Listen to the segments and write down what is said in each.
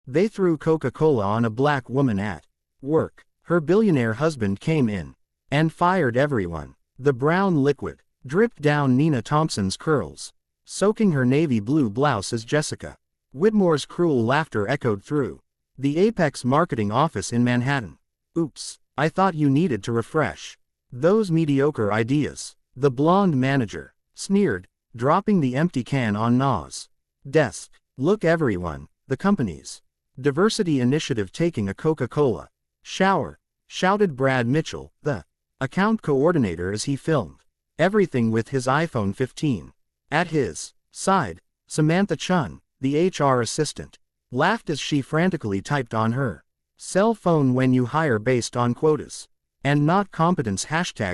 They threw Coca-Cola on a black woman at work. Her billionaire husband came in and fired everyone. The brown liquid dripped down Nina Thompson's curls, soaking her navy blue blouse as Jessica Whitmore's cruel laughter echoed through the Apex marketing office in Manhattan. "Oops, I thought you needed to refresh those mediocre ideas," the blonde manager sneered, dropping the empty can on Na's desk. "Look everyone, the company's diversity initiative taking a Coca-Cola shower," shouted Brad Mitchell, the account coordinator, as he filmed everything with his iPhone 15. At his side, Samantha Chun, the HR assistant, laughed as she frantically typed on her cell phone, "When you hire based on quotas and not competence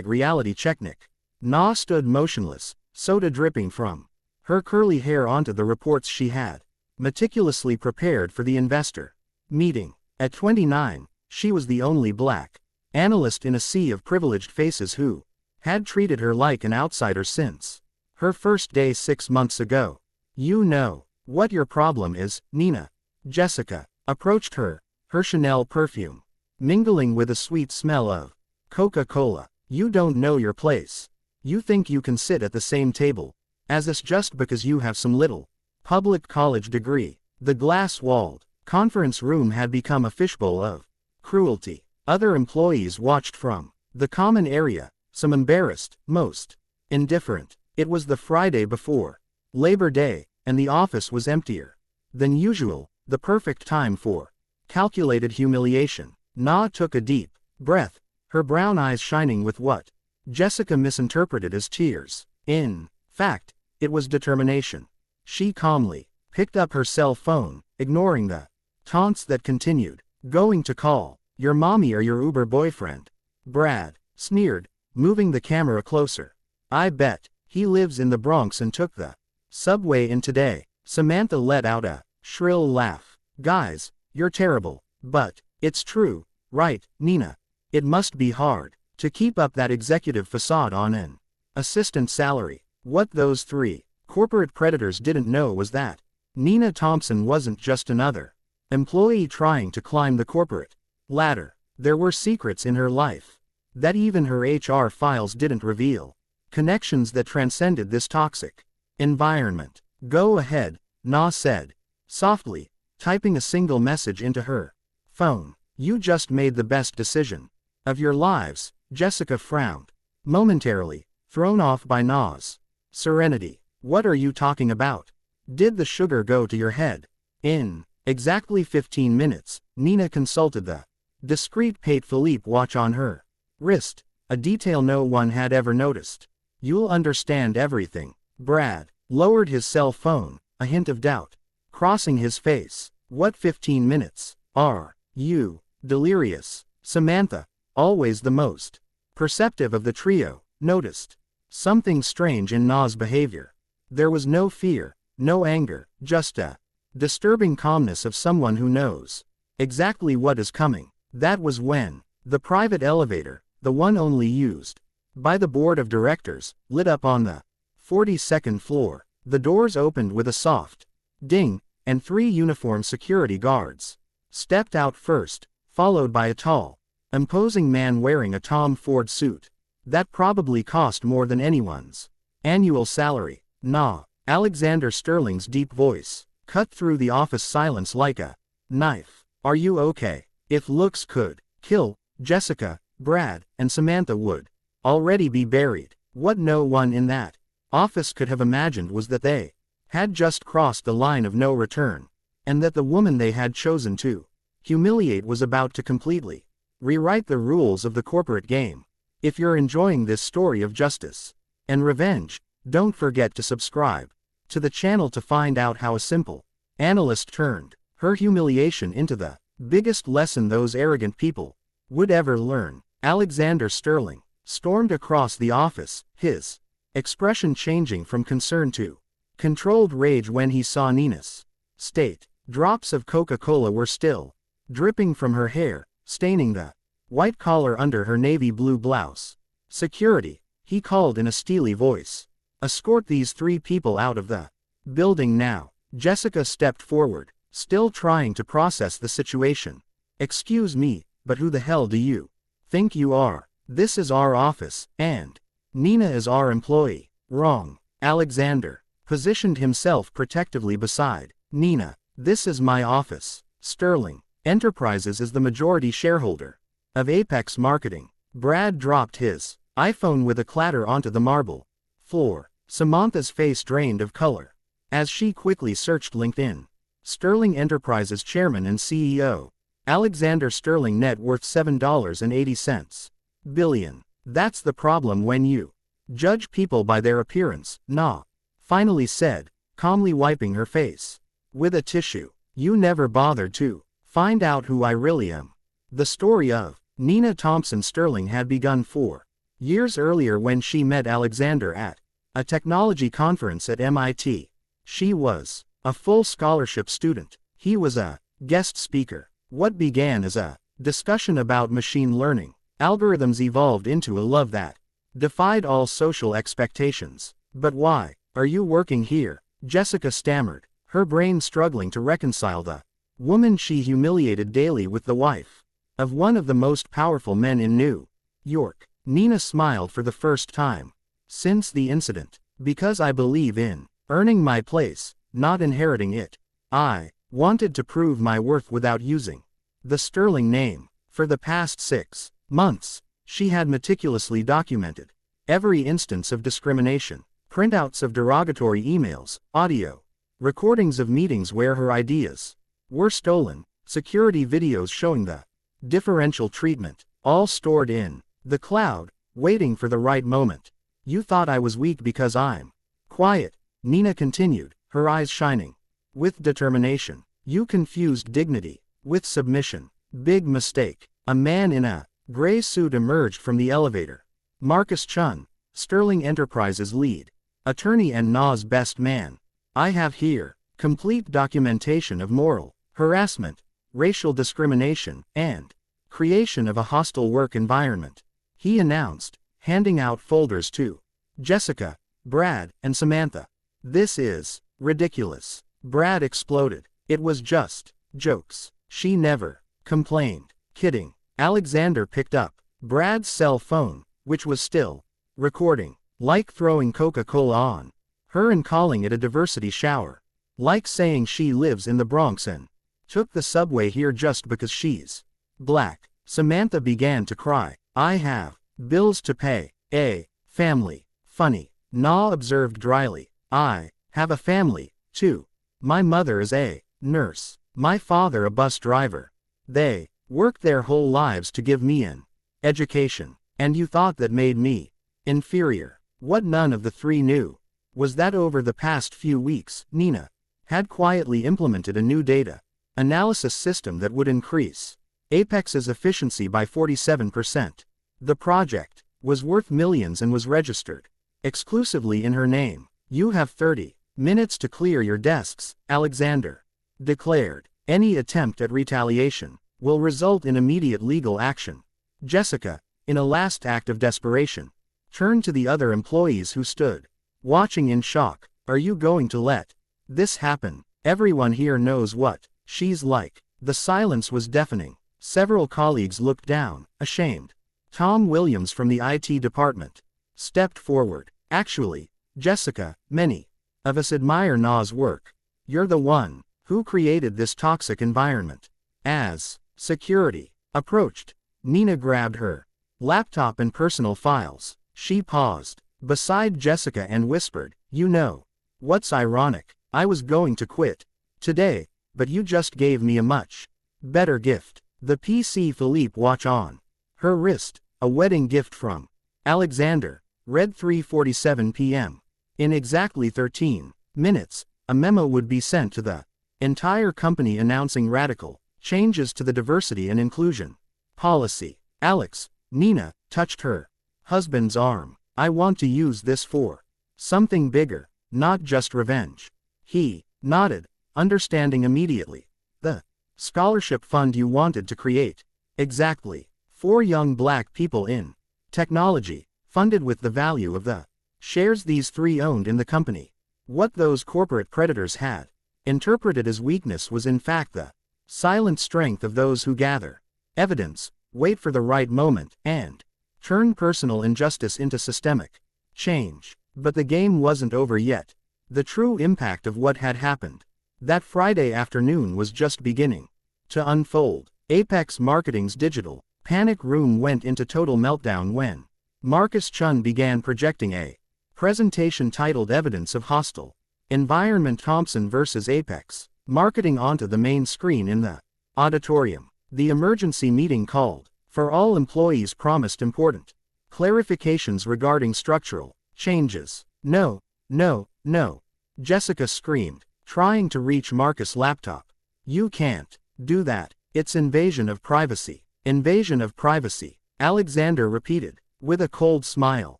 #reality checknick." Na stood motionless, soda dripping from her curly hair onto the reports she had meticulously prepared for the investor meeting. At 29, she was the only black analyst in a sea of privileged faces who had treated her like an outsider since her first day 6 months ago. "You know what your problem is, Nina." Jessica approached her Chanel perfume mingling with a sweet smell of Coca-Cola. "You don't know your place. You think you can sit at the same table as us just because you have some little public college degree." The glass-walled conference room had become a fishbowl of cruelty. Other employees watched from the common area, some embarrassed, most indifferent. It was the Friday before Labor Day, and the office was emptier than usual, the perfect time for calculated humiliation. Na took a deep breath, her brown eyes shining with what Jessica misinterpreted as tears. In fact, it was determination. She calmly picked up her cell phone, ignoring the taunts that continued. "Going to call your mommy or your Uber boyfriend?" Brad sneered, moving the camera closer. "I bet he lives in the Bronx and took the subway in today." Samantha let out a shrill laugh. "Guys, you're terrible. But it's true, right, Nina? It must be hard to keep up that executive facade on an assistant salary." What those three corporate predators didn't know was that Nina Thompson wasn't just another employee trying to climb the corporate ladder. There were secrets in her life that even her HR files didn't reveal, connections that transcended this toxic environment. "Go ahead," Na said softly, typing a single message into her phone. "You just made the best decision of your lives." Jessica frowned, momentarily thrown off by Na's serenity. "What are you talking about? Did the sugar go to your head?" In exactly 15 minutes, Nina consulted the discreet Pate Philippe watch on her wrist, a detail no one had ever noticed. "You'll understand everything." Brad lowered his cell phone, a hint of doubt crossing his face. "What 15 minutes? Are you delirious?" Samantha, always the most perceptive of the trio, noticed something strange in Na's behavior. There was no fear, no anger, just a disturbing calmness of someone who knows exactly what is coming. That was when the private elevator, the one only used by the board of directors, lit up on the 42nd floor. The doors opened with a soft ding, and 3 uniformed security guards stepped out first, followed by a tall, imposing man wearing a Tom Ford suit that probably cost more than anyone's annual salary. "Na." Alexander Sterling's deep voice cut through the office silence like a knife. "Are you okay? If looks could kill, Jessica, Brad, and Samantha would already be buried." What no one in that office could have imagined was that they had just crossed the line of no return, and that the woman they had chosen to humiliate was about to completely rewrite the rules of the corporate game. If you're enjoying this story of justice and revenge, don't forget to subscribe to the channel to find out how a simple analyst turned her humiliation into the biggest lesson those arrogant people would ever learn. Alexander Sterling stormed across the office, his expression changing from concern to controlled rage when he saw Nina's state. Drops of Coca-Cola were still dripping from her hair, staining the white collar under her navy blue blouse. "Security," he called in a steely voice. "Escort these 3 people out of the building now." Jessica stepped forward, still trying to process the situation. Excuse me, but who the hell do you think you are? This is our office, and Nina is our employee. Wrong. Alexander positioned himself protectively beside Nina. This is my office. Sterling Enterprises is the majority shareholder of Apex Marketing. Brad dropped his iPhone with a clatter onto the marble floor. Samantha's face drained of color as she quickly searched LinkedIn. Sterling Enterprises Chairman and CEO. Alexander Sterling, net worth $7.80 billion. That's the problem when you judge people by their appearance, nah. Finally said, calmly wiping her face with a tissue. You never bothered to find out who I really am. The story of Nina Thompson Sterling had begun 4 years earlier when she met Alexander at a technology conference at MIT. She was a full scholarship student. He was a guest speaker. What began as a discussion about machine learning algorithms evolved into a love that defied all social expectations. But why are you working here? Jessica stammered, her brain struggling to reconcile the woman she humiliated daily with the wife of one of the most powerful men in New York. Nina smiled for the first time since the incident. Because I believe in earning my place, not inheriting it. I wanted to prove my worth without using the Sterling name. For the past 6 months, she had meticulously documented every instance of discrimination. Printouts of derogatory emails, audio recordings of meetings where her ideas were stolen, security videos showing the differential treatment, all stored in the cloud, waiting for the right moment. You thought I was weak because I'm quiet, Nina continued, her eyes shining with determination. You confused dignity with submission. Big mistake. A man in a gray suit emerged from the elevator. Marcus Chun, Sterling Enterprises lead attorney and Na's best man. I have here complete documentation of moral harassment, racial discrimination, and creation of a hostile work environment, he announced, handing out folders to Jessica, Brad, and Samantha. This is ridiculous. Brad exploded. It was just jokes. She never complained. Kidding. Alexander picked up Brad's cell phone, which was still recording. Like throwing Coca-Cola on her and calling it a diversity shower. Like saying she lives in the Bronx and took the subway here just because she's black. Samantha began to cry. I have bills to pay. A family. Funny. Na observed dryly. I have a family, too. My mother is a nurse. My father a bus driver. They worked their whole lives to give me an education. And you thought that made me inferior. What none of the three knew was that over the past few weeks, Nina had quietly implemented a new data analysis system that would increase Apex's efficiency by 47%. The project was worth millions and was registered exclusively in her name. You have 30 minutes to clear your desks, Alexander declared. Any attempt at retaliation will result in immediate legal action. Jessica, in a last act of desperation, turned to the other employees who stood watching in shock. Are you going to let this happen? Everyone here knows what she's like. The silence was deafening. Several colleagues looked down, ashamed. Tom Williams from the IT department stepped forward. Actually, Jessica, many of us admire Na's work. You're the one who created this toxic environment. As security approached, Nina grabbed her laptop and personal files. She paused beside Jessica and whispered, you know what's ironic? I was going to quit today, but you just gave me a much better gift. The PC Philippe watch on her wrist, a wedding gift from Alexander, read 3:47 p.m. In exactly 13 minutes, a memo would be sent to the entire company announcing radical changes to the diversity and inclusion policy. Alex, Nina, touched her husband's arm. I want to use this for something bigger, not just revenge. He nodded, understanding immediately. The scholarship fund you wanted to create. Exactly. 4 young black people in technology, funded with the value of the shares these 3 owned in the company. What those corporate predators had interpreted as weakness was in fact the silent strength of those who gather evidence, wait for the right moment, and turn personal injustice into systemic change. But the game wasn't over yet. The true impact of what had happened that Friday afternoon was just beginning to unfold. Apex Marketing's digital panic room went into total meltdown when Marcus Chun began projecting a presentation titled Evidence of Hostile Environment Thompson versus Apex Marketing onto the main screen in the auditorium. The emergency meeting called for all employees promised important clarifications regarding structural changes. No, no, no. Jessica screamed, trying to reach Marcus' laptop. You can't do that. It's invasion of privacy. Invasion of privacy. Alexander repeated, with a cold smile.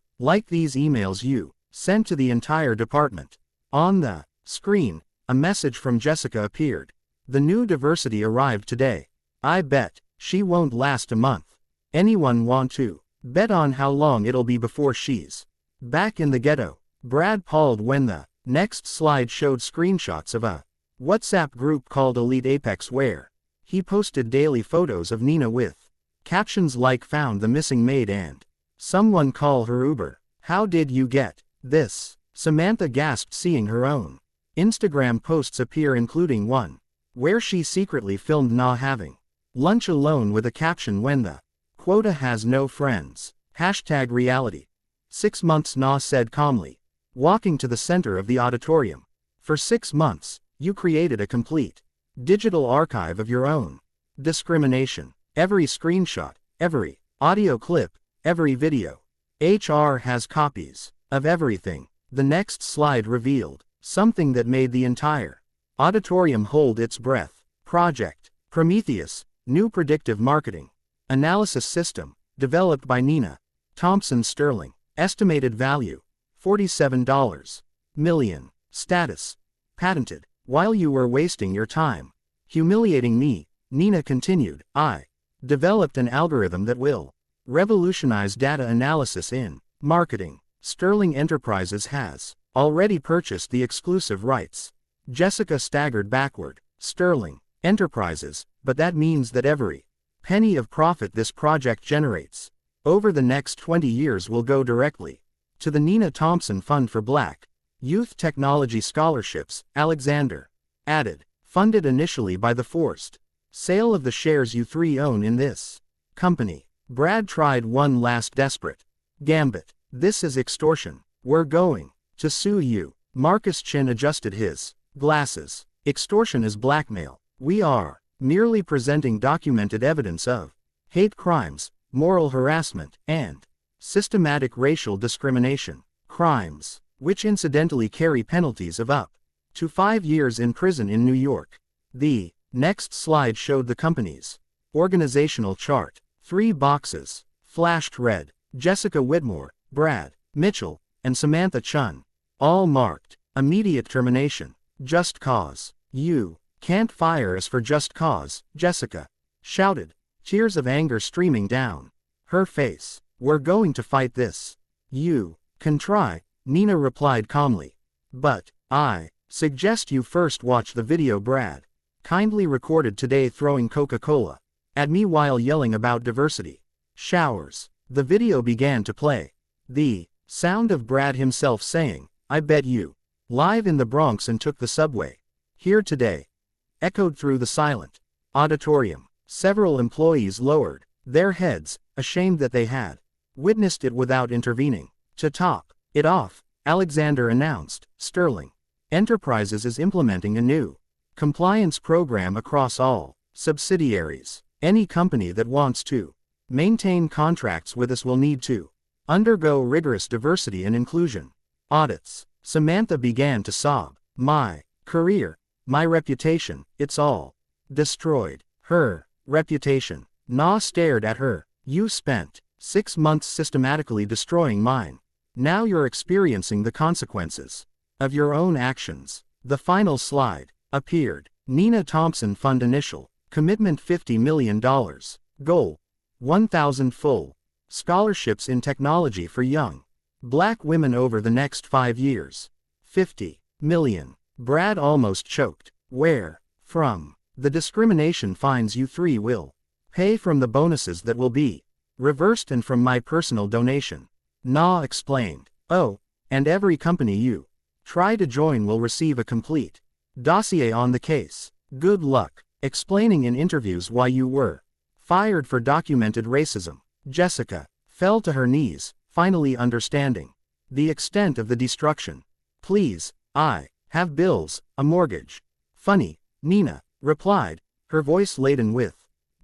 Like these emails you sent to the entire department. On the screen, a message from Jessica appeared. The new diversity arrived today. I bet she won't last a month. Anyone want to bet on how long it'll be before she's back in the ghetto? Brad palled when the next slide showed screenshots of a WhatsApp group called Elite Apex where he posted daily photos of Nina with captions like found the missing maid and someone call her Uber. How did you get this? Samantha gasped seeing her own Instagram posts appear, including one where she secretly filmed Na having lunch alone with a caption when the quota has no friends. #reality. 6 months, Na said calmly, walking to the center of the auditorium. For 6 months, you created a complete digital archive of your own discrimination. Every screenshot, every audio clip, every video. HR has copies of everything. The next slide revealed something that made the entire auditorium hold its breath. Project Prometheus, new predictive marketing analysis system, developed by Nina Thompson Sterling. Estimated value, $47 million. Status, patented. While you were wasting your time humiliating me, Nina continued, I developed an algorithm that will revolutionize data analysis in marketing. Sterling Enterprises has already purchased the exclusive rights. Jessica staggered backward. Sterling Enterprises, but that means that every penny of profit this project generates over the next 20 years will go directly to the Nina Thompson Fund for Black Youth Technology Scholarships, Alexander added, funded initially by the forced sale of the shares you three own in this company. Brad tried one last desperate gambit. This is extortion. We're going to sue you. Marcus Chin adjusted his glasses. Extortion is blackmail. We are merely presenting documented evidence of hate crimes, moral harassment, and systematic racial discrimination. Crimes, which incidentally carry penalties of up to 5 years in prison in New York. The next slide showed the company's organizational chart. 3 boxes flashed red. Jessica Whitmore, Brad Mitchell, and Samantha Chun, all marked immediate termination. Just cause. You can't fire us for just cause, Jessica shouted, tears of anger streaming down her face. We're going to fight this. You can try, Nina replied calmly. But I suggest you first watch the video Brad kindly recorded today throwing Coca-Cola at me while yelling about diversity. Showers. The video began to play. The sound of Brad himself saying, I bet you, live in the Bronx and took the subway here today, echoed through the silent auditorium. Several employees lowered their heads, ashamed that they had witnessed it without intervening. To top it off, Alexander announced, Sterling Enterprises is implementing a new compliance program across all subsidiaries. Any company that wants to maintain contracts with us will need to undergo rigorous diversity and inclusion audits. Samantha began to sob. My career, my reputation, it's all destroyed. Her reputation. Na stared at her. You spent 6 months systematically destroying mine. Now you're experiencing the consequences of your own actions. The final slide appeared. Nina Thompson Fund initial commitment $50 million. Goal 1,000 full scholarships in technology for young Black women over the next 5 years. $50 million. Brad almost choked. Where? From. The discrimination fines you three will pay from the bonuses that will be reversed and from my personal donation. Na explained. Oh, and every company you try to join will receive a complete dossier on the case. Good luck explaining in interviews why you were fired for documented racism. Jessica fell to her knees, finally understanding the extent of the destruction. Please, I have bills, a mortgage. Funny, Nina replied, her voice laden with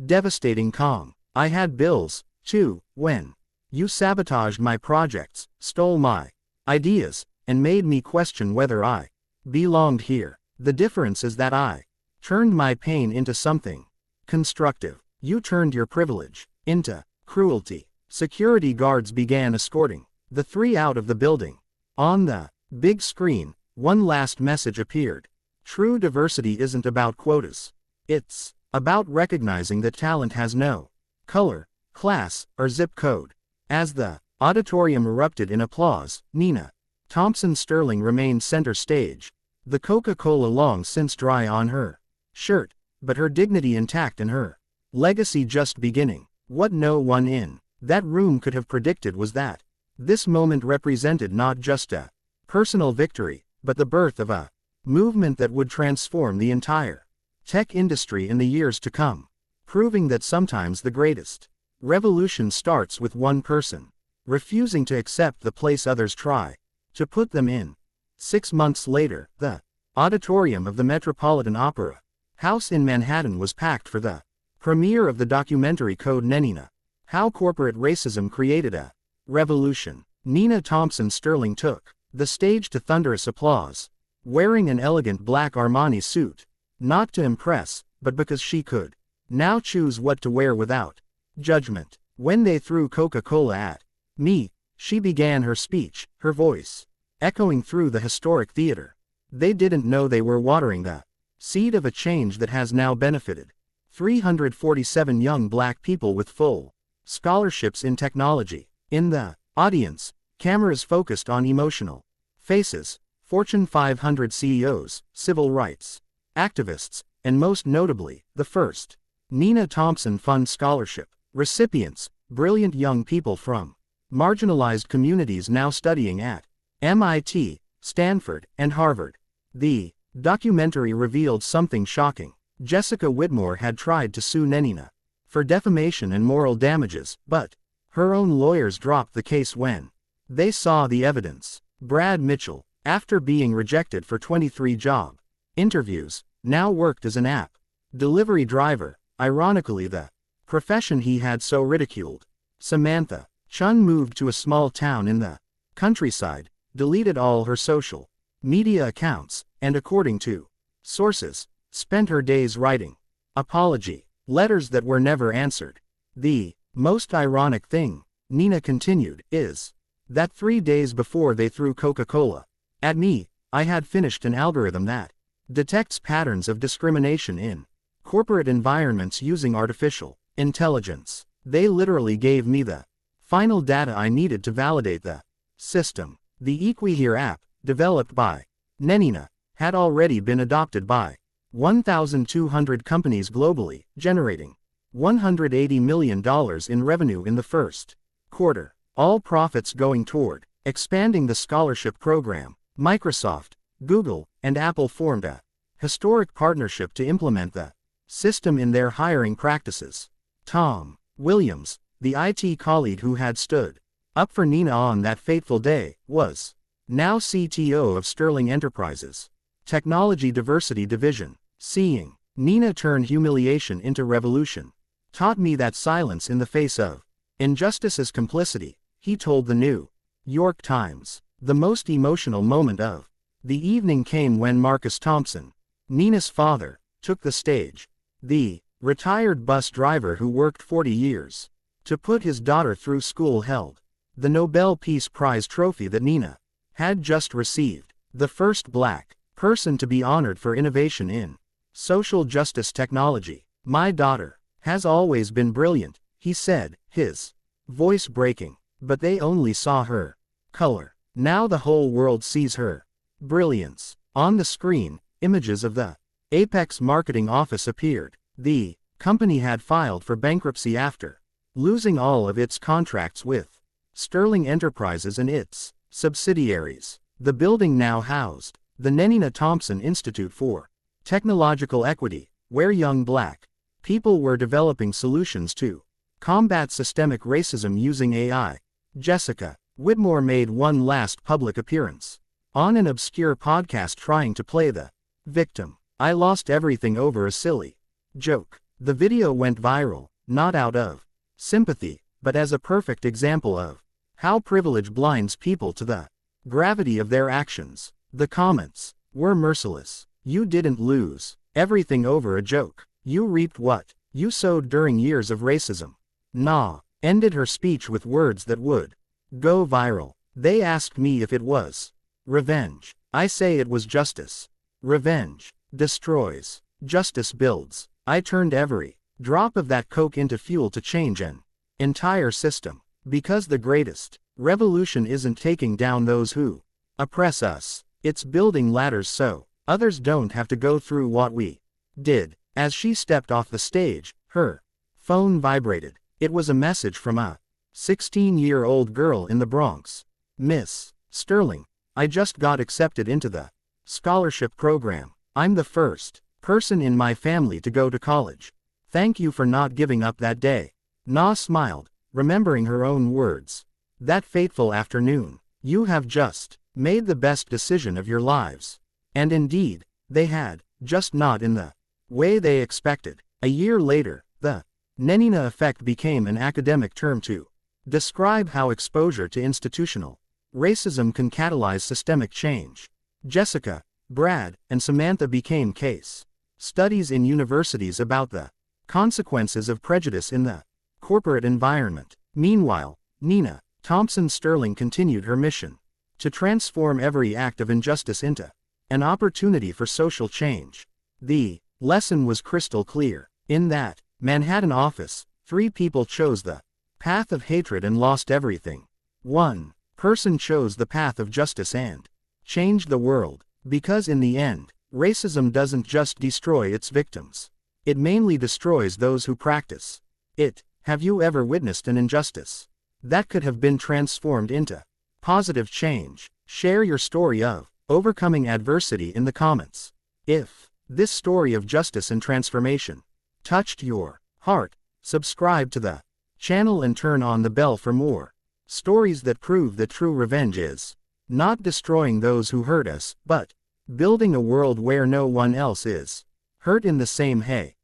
devastating calm. I had bills, too, when you sabotaged my projects, stole my ideas, and made me question whether I belonged here. The difference is that I turned my pain into something constructive. You turned your privilege into cruelty. Security guards began escorting the three out of the building. On the big screen, one last message appeared. True diversity isn't about quotas. It's about recognizing that talent has no color, class, or zip code. As the auditorium erupted in applause, Nina Thompson Sterling remained center stage, the Coca-Cola long since dry on her shirt, but her dignity intact and her legacy just beginning. What no one in that room could have predicted was that this moment represented not just a personal victory, but the birth of a movement that would transform the entire tech industry in the years to come, proving that sometimes the greatest revolution starts with one person refusing to accept the place others try to put them in. 6 months later, the auditorium of the Metropolitan Opera House in Manhattan was packed for the premiere of the documentary Code Nenina: How Corporate Racism Created a Revolution. Nina Thompson Sterling took the stage to thunderous applause, wearing an elegant black Armani suit, not to impress, but because she could now choose what to wear without judgment. When they threw Coca-Cola at me, she began her speech, her voice echoing through the historic theater. They didn't know they were watering the seed of a change that has now benefited 347 young black people with full scholarships in technology. In the audience, cameras focused on emotional faces, Fortune 500 CEOs, civil rights activists, and most notably, the first Nina Thompson Fund Scholarship recipients, brilliant young people from marginalized communities now studying at MIT, Stanford, and Harvard. The documentary revealed something shocking. Jessica Whitmore had tried to sue Nenina for defamation and moral damages, but her own lawyers dropped the case when they saw the evidence. Brad Mitchell, after being rejected for 23 job interviews, now worked as an app delivery driver, ironically the profession he had so ridiculed. Samantha Chun moved to a small town in the countryside, deleted all her social media accounts, and according to sources, spent her days writing apology letters that were never answered. The most ironic thing, Nina continued, is that 3 days before they threw Coca-Cola at me, I had finished an algorithm that detects patterns of discrimination in corporate environments using artificial intelligence. They literally gave me the final data I needed to validate the system. The EquiHere app, developed by Nenina, had already been adopted by 1,200 companies globally, generating $180 million in revenue in the first quarter. All profits going toward expanding the scholarship program. Microsoft, Google, and Apple formed a historic partnership to implement the system in their hiring practices. Tom Williams, the IT colleague who had stood up for Nina on that fateful day, was now CTO of Sterling Enterprises Technology Diversity Division. Seeing Nina turn humiliation into revolution taught me that silence in the face of injustice is complicity, he told the New York Times. The most emotional moment of the evening came when Marcus Thompson, Nina's father, took the stage. The retired bus driver who worked 40 years to put his daughter through school held the Nobel Peace Prize trophy that Nina had just received, the first black person to be honored for innovation in social justice technology. My daughter has always been brilliant, he said, his voice breaking, but they only saw her color. Now the whole world sees her brilliance. On the screen, images of the Apex marketing office appeared. The company had filed for bankruptcy after losing all of its contracts with Sterling Enterprises and its subsidiaries. The building now housed the Nenina Thompson Institute for Technological Equity, where young black people were developing solutions to combat systemic racism using AI. Jessica Whitmore made one last public appearance on an obscure podcast trying to play the victim. I lost everything over a silly joke. The video went viral, not out of sympathy, but as a perfect example of how privilege blinds people to the gravity of their actions. The comments were merciless. You didn't lose everything over a joke. You reaped what you sowed during years of racism. Nah ended her speech with words that would go viral. They asked me if it was revenge. I say it was justice. Revenge destroys. Justice builds. I turned every drop of that Coke into fuel to change an entire system. Because the greatest revolution isn't taking down those who oppress us. It's building ladders so others don't have to go through what we did. As she stepped off the stage, her phone vibrated. It was a message from a 16-year-old girl in the Bronx. Miss Sterling, I just got accepted into the scholarship program. I'm the first person in my family to go to college. Thank you for not giving up that day. Na smiled, remembering her own words. That fateful afternoon, you have just made the best decision of your lives. And indeed, they had, just not in the way they expected. A year later, the Nenina effect became an academic term to describe how exposure to institutional racism can catalyze systemic change. Jessica, Brad, and Samantha became case studies in universities about the consequences of prejudice in the corporate environment. Meanwhile, Nina Thompson Sterling continued her mission to transform every act of injustice into an opportunity for social change. The lesson was crystal clear. In that Manhattan office, 3 people chose the path of hatred and lost everything. 1 person chose the path of justice and changed the world. Because in the end, racism doesn't just destroy its victims. It mainly destroys those who practice it. Have you ever witnessed an injustice that could have been transformed into positive change? Share your story of overcoming adversity in the comments. If this story of justice and transformation touched your heart, subscribe to the channel and turn on the bell for more stories that prove that true revenge is not destroying those who hurt us, but building a world where no one else is hurt in the same way.